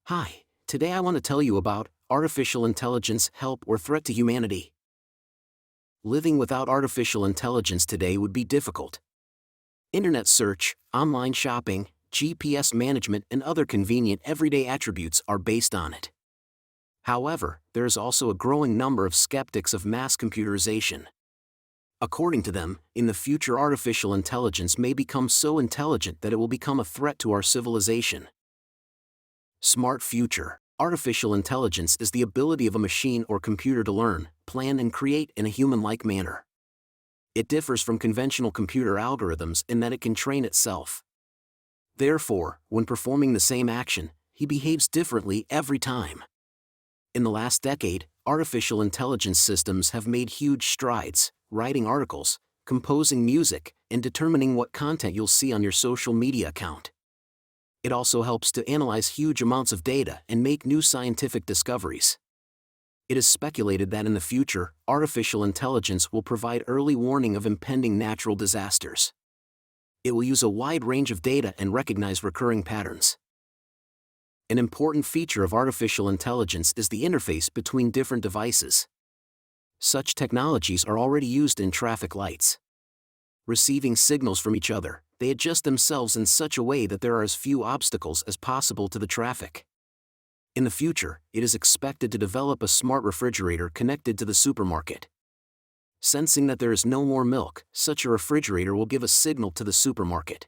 Hi, today I want to tell you about artificial intelligence help or threat to humanity. Living without artificial intelligence today would be difficult. Internet search, online shopping, GPS management, and other convenient everyday attributes are based on it. However, there is also a growing number of skeptics of mass computerization. According to them, in the future artificial intelligence may become so intelligent that it will become a threat to our civilization. Smart future. Artificial intelligence is the ability of a machine or computer to learn, plan and create in a human-like manner. It differs from conventional computer algorithms in that it can train itself. Therefore, when performing the same action, he behaves differently every time. In the last decade, artificial intelligence systems have made huge strides, writing articles, composing music, and determining what content you'll see on your social media account. It also helps to analyze huge amounts of data and make new scientific discoveries. It is speculated that in the future, artificial intelligence will provide early warning of impending natural disasters. It will use a wide range of data and recognize recurring patterns. An important feature of artificial intelligence is the interface between different devices. Such technologies are already used in traffic lights. Receiving signals from each other, they adjust themselves in such a way that there are as few obstacles as possible to the traffic. In the future, it is expected to develop a smart refrigerator connected to the supermarket. Sensing that there is no more milk, such a refrigerator will give a signal to the supermarket.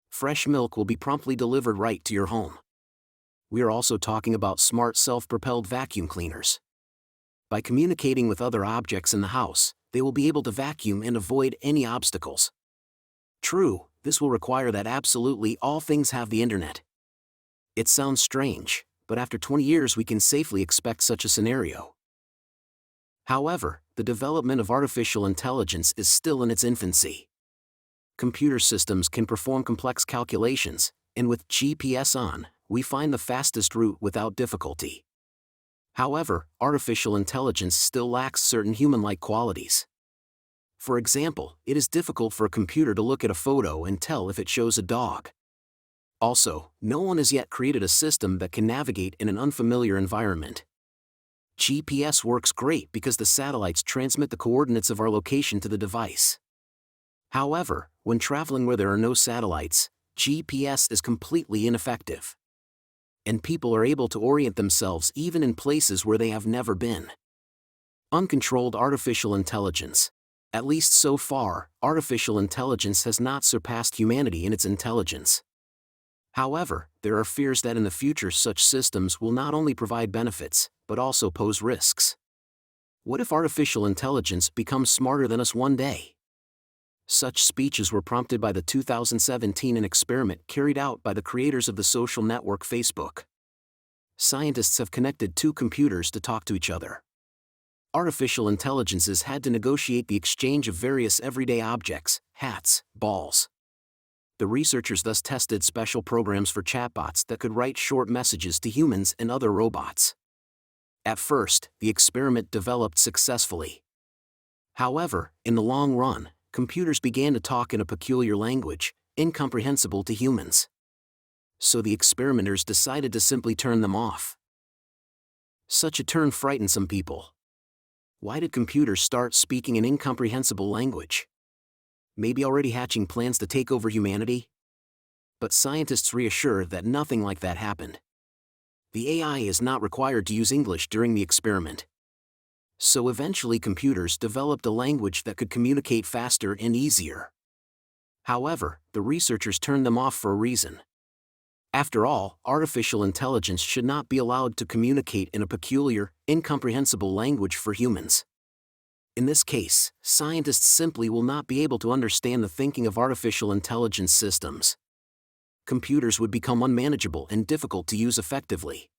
Fresh milk will be promptly delivered right to your home. We are also talking about smart self-propelled vacuum cleaners. By communicating with other objects in the house, they will be able to vacuum and avoid any obstacles. True, this will require that absolutely all things have the internet. It sounds strange, but after 20 years we can safely expect such a scenario. However, the development of artificial intelligence is still in its infancy. Computer systems can perform complex calculations, and with GPS on, we find the fastest route without difficulty. However, artificial intelligence still lacks certain human-like qualities. For example, it is difficult for a computer to look at a photo and tell if it shows a dog. Also, no one has yet created a system that can navigate in an unfamiliar environment. GPS works great because the satellites transmit the coordinates of our location to the device. However, when traveling where there are no satellites, GPS is completely ineffective. And people are able to orient themselves even in places where they have never been. Uncontrolled artificial intelligence. At least so far, artificial intelligence has not surpassed humanity in its intelligence. However, there are fears that in the future such systems will not only provide benefits, but also pose risks. What if artificial intelligence becomes smarter than us one day? Such speeches were prompted by the 2017 an experiment carried out by the creators of the social network Facebook. Scientists have connected two computers to talk to each other. Artificial intelligences had to negotiate the exchange of various everyday objects, hats, balls. The researchers thus tested special programs for chatbots that could write short messages to humans and other robots. At first, the experiment developed successfully. However, in the long run, computers began to talk in a peculiar language, incomprehensible to humans. So the experimenters decided to simply turn them off. Such a turn frightened some people. Why did computers start speaking an incomprehensible language? Maybe already hatching plans to take over humanity? But scientists reassure that nothing like that happened. The AI is not required to use English during the experiment. So eventually computers developed a language that could communicate faster and easier. However, the researchers turned them off for a reason. After all, artificial intelligence should not be allowed to communicate in a peculiar, incomprehensible language for humans. In this case, scientists simply will not be able to understand the thinking of artificial intelligence systems. Computers would become unmanageable and difficult to use effectively.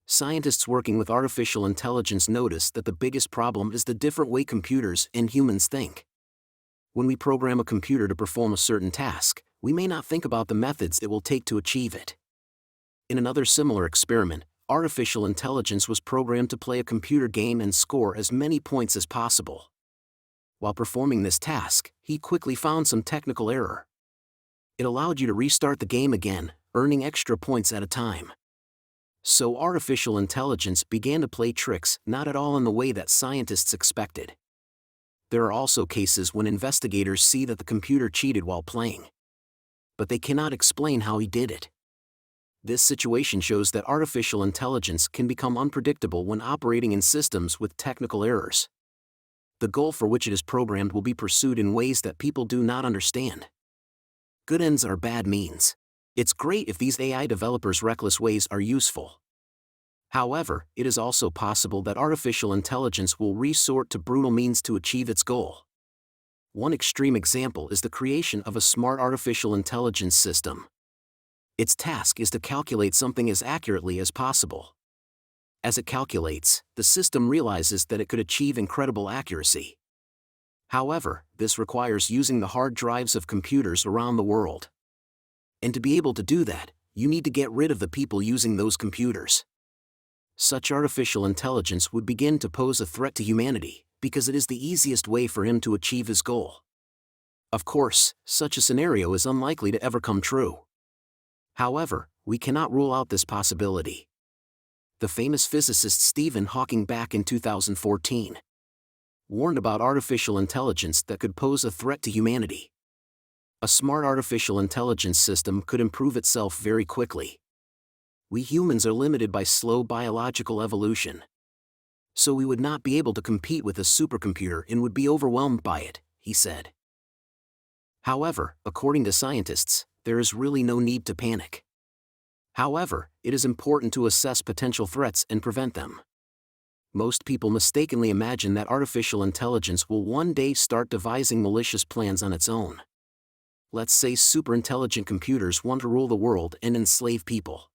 Scientists working with artificial intelligence notice that the biggest problem is the different way computers and humans think. When we program a computer to perform a certain task, we may not think about the methods it will take to achieve it. In another similar experiment, artificial intelligence was programmed to play a computer game and score as many points as possible. While performing this task, he quickly found some technical error. It allowed you to restart the game again, earning extra points at a time. So artificial intelligence began to play tricks not at all in the way that scientists expected. There are also cases when investigators see that the computer cheated while playing. But they cannot explain how he did it. This situation shows that artificial intelligence can become unpredictable when operating in systems with technical errors. The goal for which it is programmed will be pursued in ways that people do not understand. Good ends are bad means. It's great if these AI developers' reckless ways are useful. However, it is also possible that artificial intelligence will resort to brutal means to achieve its goal. One extreme example is the creation of a smart artificial intelligence system. Its task is to calculate something as accurately as possible. As it calculates, the system realizes that it could achieve incredible accuracy. However, this requires using the hard drives of computers around the world. And to be able to do that, you need to get rid of the people using those computers. Such artificial intelligence would begin to pose a threat to humanity, because it is the easiest way for him to achieve his goal. Of course, such a scenario is unlikely to ever come true. However, we cannot rule out this possibility. The famous physicist Stephen Hawking back in 2014 warned about artificial intelligence that could pose a threat to humanity. A smart artificial intelligence system could improve itself very quickly. We humans are limited by slow biological evolution. So we would not be able to compete with a supercomputer and would be overwhelmed by it, he said. However, according to scientists, there is really no need to panic. However, it is important to assess potential threats and prevent them. Most people mistakenly imagine that artificial intelligence will one day start devising malicious plans on its own. Let's say superintelligent computers want to rule the world and enslave people.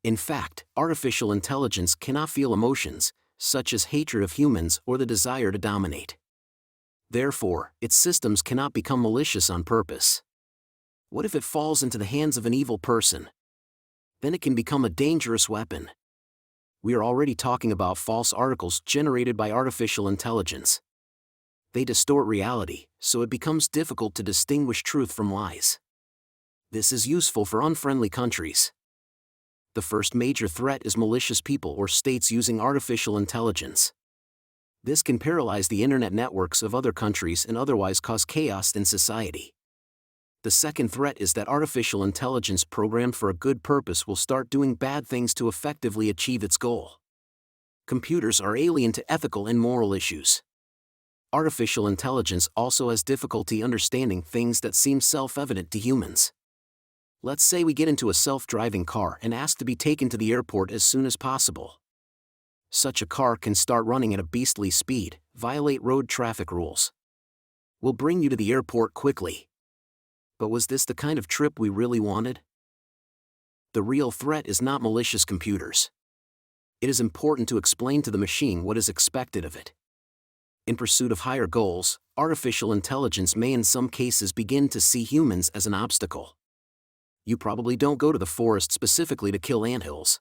In fact, artificial intelligence cannot feel emotions, such as hatred of humans or the desire to dominate. Therefore, its systems cannot become malicious on purpose. What if it falls into the hands of an evil person? Then it can become a dangerous weapon. We are already talking about false articles generated by artificial intelligence. They distort reality, so it becomes difficult to distinguish truth from lies. This is useful for unfriendly countries. The first major threat is malicious people or states using artificial intelligence. This can paralyze the internet networks of other countries and otherwise cause chaos in society. The second threat is that artificial intelligence programmed for a good purpose will start doing bad things to effectively achieve its goal. Computers are alien to ethical and moral issues. Artificial intelligence also has difficulty understanding things that seem self-evident to humans. Let's say we get into a self-driving car and ask to be taken to the airport as soon as possible. Such a car can start running at a beastly speed, violate road traffic rules. We'll bring you to the airport quickly. But was this the kind of trip we really wanted? The real threat is not malicious computers. It is important to explain to the machine what is expected of it. In pursuit of higher goals, artificial intelligence may in some cases begin to see humans as an obstacle. You probably don't go to the forest specifically to kill anthills.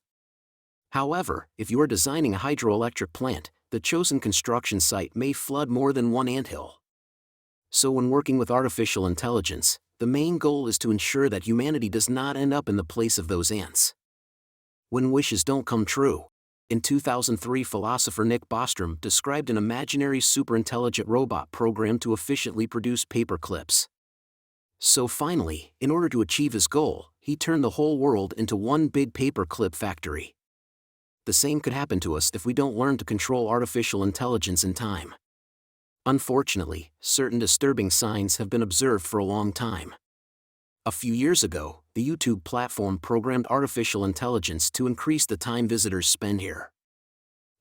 However, if you are designing a hydroelectric plant, the chosen construction site may flood more than one anthill. So when working with artificial intelligence, the main goal is to ensure that humanity does not end up in the place of those ants. When wishes don't come true. In 2003, philosopher Nick Bostrom described an imaginary superintelligent robot programmed to efficiently produce paper clips. So finally, in order to achieve his goal, he turned the whole world into one big paper clip factory. The same could happen to us if we don't learn to control artificial intelligence in time. Unfortunately, certain disturbing signs have been observed for a long time. A few years ago, the YouTube platform programmed artificial intelligence to increase the time visitors spend here.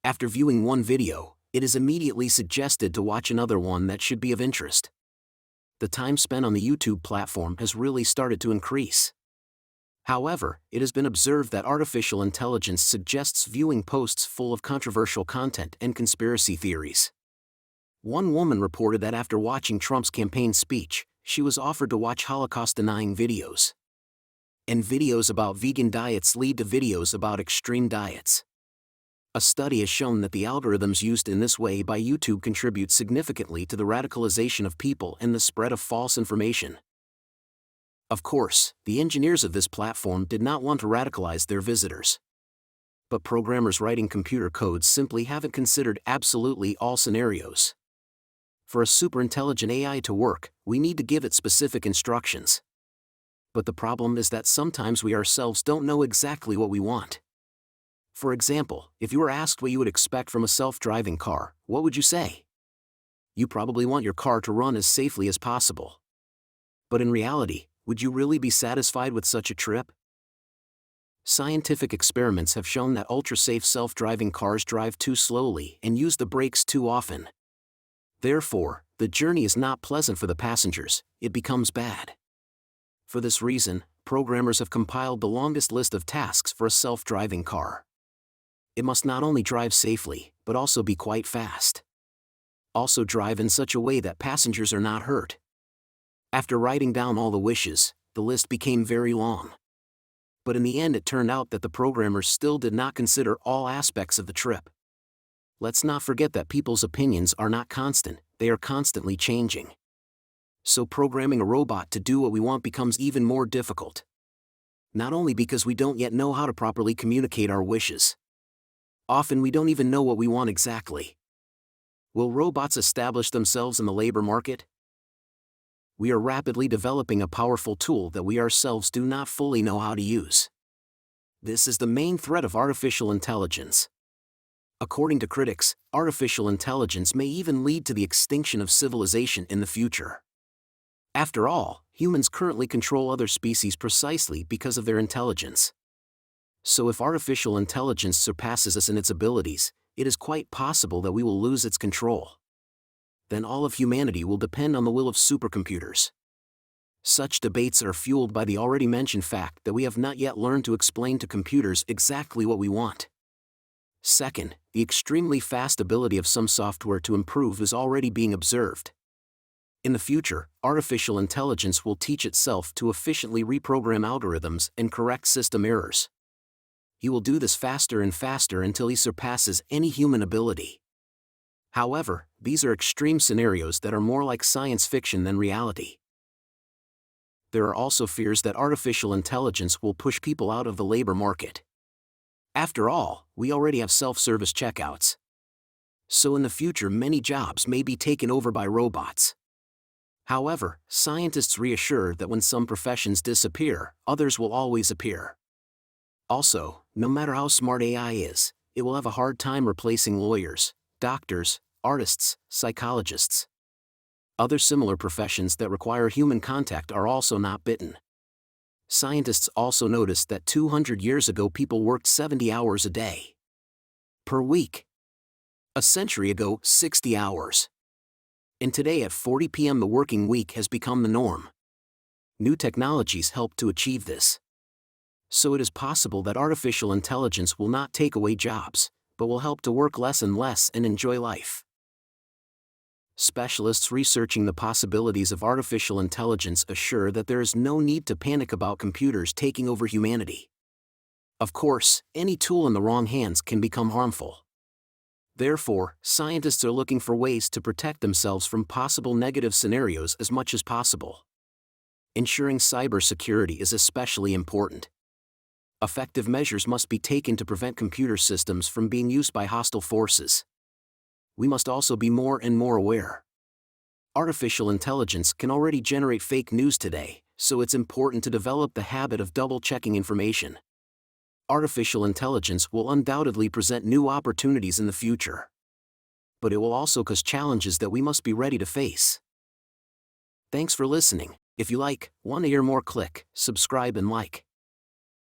After viewing one video, it is immediately suggested to watch another one that should be of interest. The time spent on the YouTube platform has really started to increase. However, it has been observed that artificial intelligence suggests viewing posts full of controversial content and conspiracy theories. One woman reported that after watching Trump's campaign speech, she was offered to watch Holocaust-denying videos. And videos about vegan diets lead to videos about extreme diets. A study has shown that the algorithms used in this way by YouTube contribute significantly to the radicalization of people and the spread of false information. Of course, the engineers of this platform did not want to radicalize their visitors. But programmers writing computer codes simply haven't considered absolutely all scenarios. For a superintelligent AI to work, we need to give it specific instructions. But the problem is that sometimes we ourselves don't know exactly what we want. For example, if you were asked what you would expect from a self-driving car, what would you say? You probably want your car to run as safely as possible. But in reality, would you really be satisfied with such a trip? Scientific experiments have shown that ultra-safe self-driving cars drive too slowly and use the brakes too often. Therefore, the journey is not pleasant for the passengers, it becomes bad. For this reason, programmers have compiled the longest list of tasks for a self-driving car. It must not only drive safely, but also be quite fast. Also drive in such a way that passengers are not hurt. After writing down all the wishes, the list became very long. But in the end it turned out that the programmers still did not consider all aspects of the trip. Let's not forget that people's opinions are not constant, they are constantly changing. So programming a robot to do what we want becomes even more difficult. Not only because we don't yet know how to properly communicate our wishes. Often we don't even know what we want exactly. Will robots establish themselves in the labor market? We are rapidly developing a powerful tool that we ourselves do not fully know how to use. This is the main threat of artificial intelligence. According to critics, artificial intelligence may even lead to the extinction of civilization in the future. After all, humans currently control other species precisely because of their intelligence. So if artificial intelligence surpasses us in its abilities, it is quite possible that we will lose its control. Then all of humanity will depend on the will of supercomputers. Such debates are fueled by the already mentioned fact that we have not yet learned to explain to computers exactly what we want. Second, the extremely fast ability of some software to improve is already being observed. In the future, artificial intelligence will teach itself to efficiently reprogram algorithms and correct system errors. He will do this faster and faster until he surpasses any human ability. However, these are extreme scenarios that are more like science fiction than reality. There are also fears that artificial intelligence will push people out of the labor market. After all, we already have self-service checkouts. So in the future many jobs may be taken over by robots. However, scientists reassure that when some professions disappear, others will always appear. Also, no matter how smart AI is, it will have a hard time replacing lawyers, doctors, artists, psychologists. Other similar professions that require human contact are also not bitten. Scientists also noticed that 200 years ago people worked 70 hours a day. Per week. A century ago, 60 hours. And today at 40 p.m. the working week has become the norm. New technologies help to achieve this. So it is possible that artificial intelligence will not take away jobs, but will help to work less and less and enjoy life. Specialists researching the possibilities of artificial intelligence assure that there is no need to panic about computers taking over humanity. Of course, any tool in the wrong hands can become harmful. Therefore, scientists are looking for ways to protect themselves from possible negative scenarios as much as possible. Ensuring cybersecurity is especially important. Effective measures must be taken to prevent computer systems from being used by hostile forces. We must also be more and more aware. Artificial intelligence can already generate fake news today, so it's important to develop the habit of double-checking information. Artificial intelligence will undoubtedly present new opportunities in the future. But it will also cause challenges that we must be ready to face. Thanks for listening. If you want to hear more, click subscribe and like.